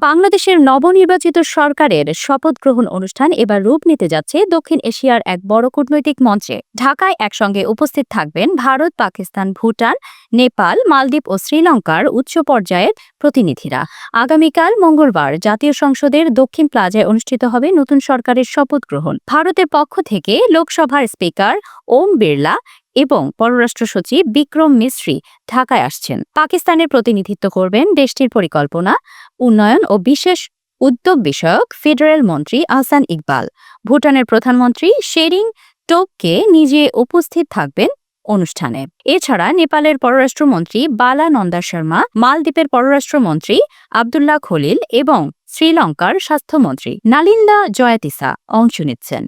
বাংলাদেশের নবনির্বাচিত সরকারের শপথ গ্রহণ অনুষ্ঠান এবার রূপ নিতে যাচ্ছে দক্ষিণ এশিয়ার এক বড় কূটনৈতিক মঞ্চে। ঢাকায় একসঙ্গে উপস্থিত থাকবেন ভারত, পাকিস্তান, ভুটান, নেপাল, মালদ্বীপ ও শ্রীলঙ্কার উচ্চ পর্যায়ের প্রতিনিধিরা। আগামীকাল মঙ্গলবার জাতীয় সংসদের দক্ষিণ প্লাজায় অনুষ্ঠিত হবে নতুন সরকারের শপথ গ্রহণ। ভারতের পক্ষ থেকে লোকসভার স্পিকার ওম বিড়লা এবং পররাষ্ট্র সচিব বিক্রম মিশ্রি ঢাকায় আসছেন। পাকিস্তানের প্রতিনিধিত্ব করবেন দেশটির পরিকল্পনা, উন্নয়ন ও বিশেষ উদ্যোগ বিষয়ক ফেডারেল মন্ত্রী আহসান ইকবাল। ভুটানের প্রধানমন্ত্রী শেরিং টোবগে নিজে উপস্থিত থাকবেন অনুষ্ঠানে। এছাড়া নেপালের পররাষ্ট্রমন্ত্রী বালা নন্দা শর্মা, মালদ্বীপের পররাষ্ট্রমন্ত্রী আবদুল্লাহ খলিল এবং শ্রীলঙ্কার স্বাস্থ্যমন্ত্রী নালিন্দা জয়াতিসা অংশ নিচ্ছেন।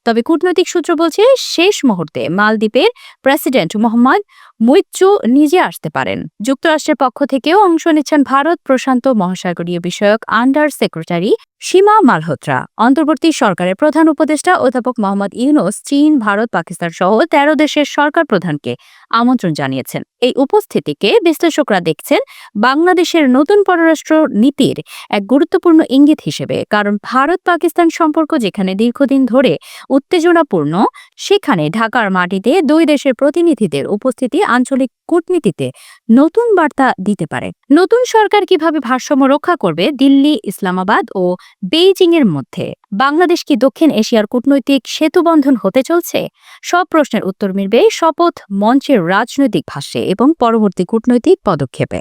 তবে কূটনৈতিক সূত্র বলছে শেষ মুহূর্তে মালদ্বীপের প্রেসিডেন্ট মোহাম্মদ মুইজ্জু নিজে আসতে পারেন। যুক্তরাষ্ট্রের পক্ষ থেকেও অংশ নিচ্ছেন ভারত প্রশান্ত মহাসাগরীয় বিষয়ক আন্ডার সেক্রেটারি সীমা মালহোত্রা। অন্তর্বর্তী সরকারের প্রধান উপদেষ্টা অধ্যাপক মোহাম্মদ ইউনূস চীন, ভারত, পাকিস্তান সহ ১৩ দেশের সরকার প্রধানকে আমন্ত্রণ জানিয়েছেন। এই উপস্থিতিকে বিশ্লেষকরা দেখছেন বাংলাদেশের নতুন পররাষ্ট্র নীতির এক গুরুত্বপূর্ণ ইঙ্গিত হিসেবে। কারণ ভারত পাকিস্তান সম্পর্ক যেখানে দীর্ঘদিন ধরে উত্তেজনাপূর্ণ, সেখানে ঢাকার মাটিতে দুই দেশের প্রতিনিধিদের উপস্থিতি আঞ্চলিক কূটনীতিতে নতুন বার্তা দিতে পারে। নতুন সরকার কিভাবে ভারসাম্য রক্ষা করবে দিল্লি, ইসলামাবাদ ও বেইজিং এর মধ্যে? বাংলাদেশ কি দক্ষিণ এশিয়ার কূটনৈতিক সেতুবন্ধন হতে চলছে? সব প্রশ্নের উত্তর মিলবে শপথ মঞ্চের রাজনৈতিক ভাষ্যে এবং পরবর্তী কূটনৈতিক পদক্ষেপে।